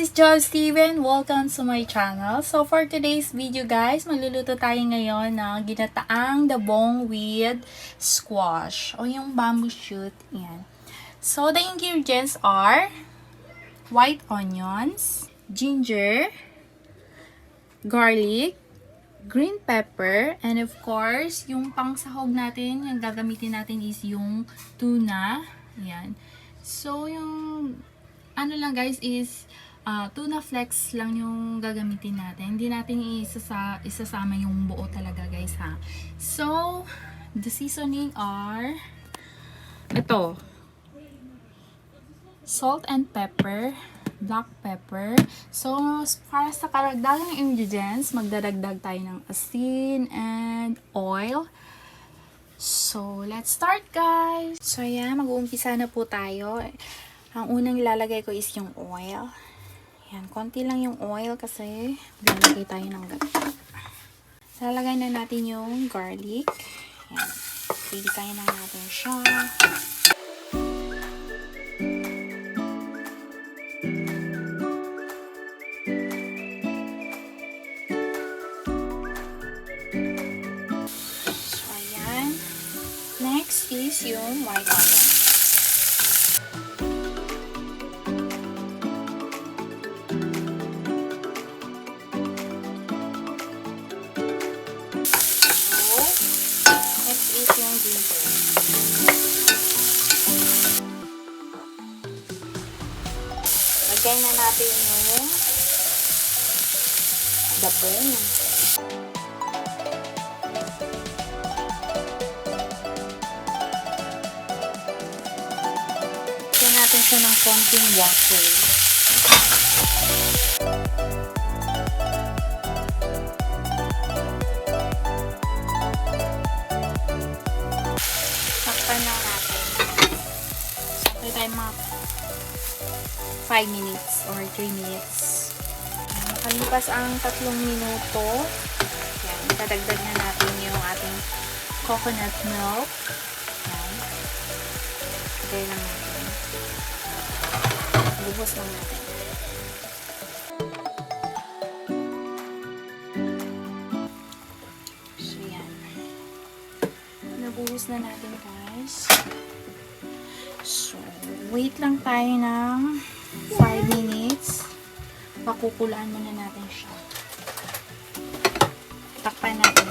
this is juvstv and welcome to my channel. So for today's video guys, magluluto tayo ngayon ng ginataang labong with squash o yung bamboo shoot. Yan. So the ingredients are white onions, ginger, garlic, green pepper, and of course, yung pangsahog natin, yung gagamitin natin is yung tuna. Yan. So yung ano lang guys is tuna flakes lang yung gagamitin natin. Hindi natin isasama yung buo talaga guys ha. So, the seasoning are ito. Salt and pepper, black pepper. So, para sa karagdagang ingredients, magdadagdag tayo ng asin and oil. So, let's start guys! So, ayan, mag-uumpisa na po tayo. Ang unang ilalagay ko is yung oil. Yan, konti lang yung oil kasi lalagay tayo ng gabi. Lalagay na natin yung garlic. Yan, pigisayin na natin siya. So, ayan. Next is yung white onion. Lagay na natin yung labong. Lagyan natin siya ng konting water. Takpan lang natin. Sakay tayo mga 5 minutes or 3 minutes. Makalipas ang 3 minuto, yan, dadagdag na natin yung ating coconut milk. Yan. Lagay lang natin. Buhos lang natin. So, yan. Nabuhos na natin, guys. So, wait lang tayo ng 5 minutes. Pakukulaan muna natin siya. Takpan natin.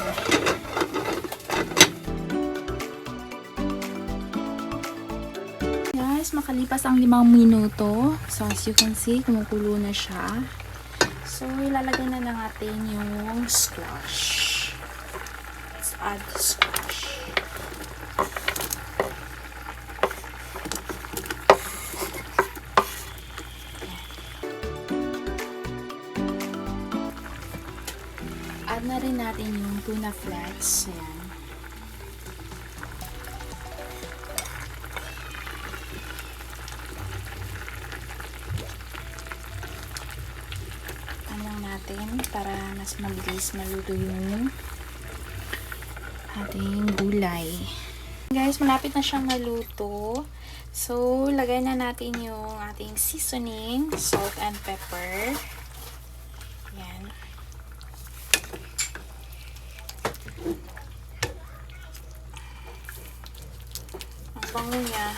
Guys, makalipas ang 5 minuto. So, as you can see, kumukulo na siya. So, ilalagay na lang natin yung squash. Let's add the squash. Add na rin natin yung tuna flakes. Ayan. Add lang natin para mas mabilis maluto yung ating gulay. Guys, malapit na siyang maluto. So, lagay na natin yung ating seasoning, salt and pepper. Ayan. Bango niya,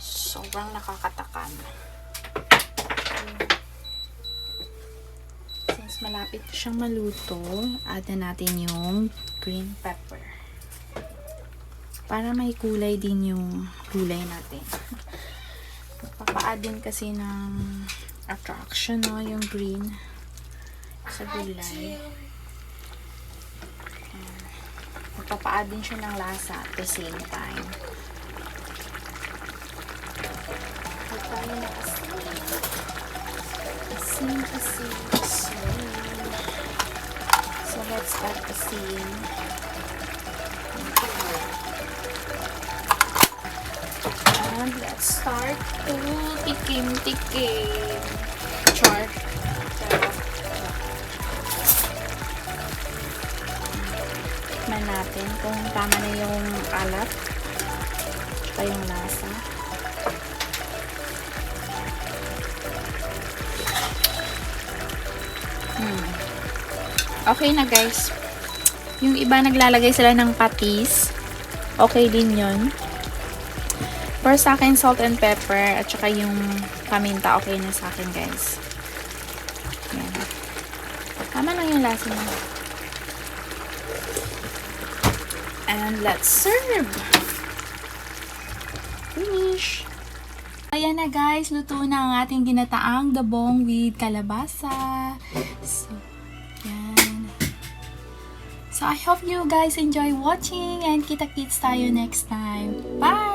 sobrang nakakatakam. Since malapit siyang maluto, add na natin yung green pepper para may kulay din yung gulay natin. Magpapa-add din kasi ng attraction, no, yung green sa gulay. Magpapa-add din siya ng lasa at the same time. Add tayo na asin. So, let's add asin. And let's start to tikim-tikim. Char. Tikman natin kung tama na yung alat at yung lasa. Okay na guys. Yung iba naglalagay sila ng patis. Okay din yun. For sa akin, salt and pepper at saka yung paminta, okay na sa akin guys. Yan. Tama lang yung lasa mo. And let's serve! Finish! Ayan na guys, luto na ang ating ginataang labong with kalabasa. So, yan. So, I hope you guys enjoy watching and kita-kits tayo next time. Bye!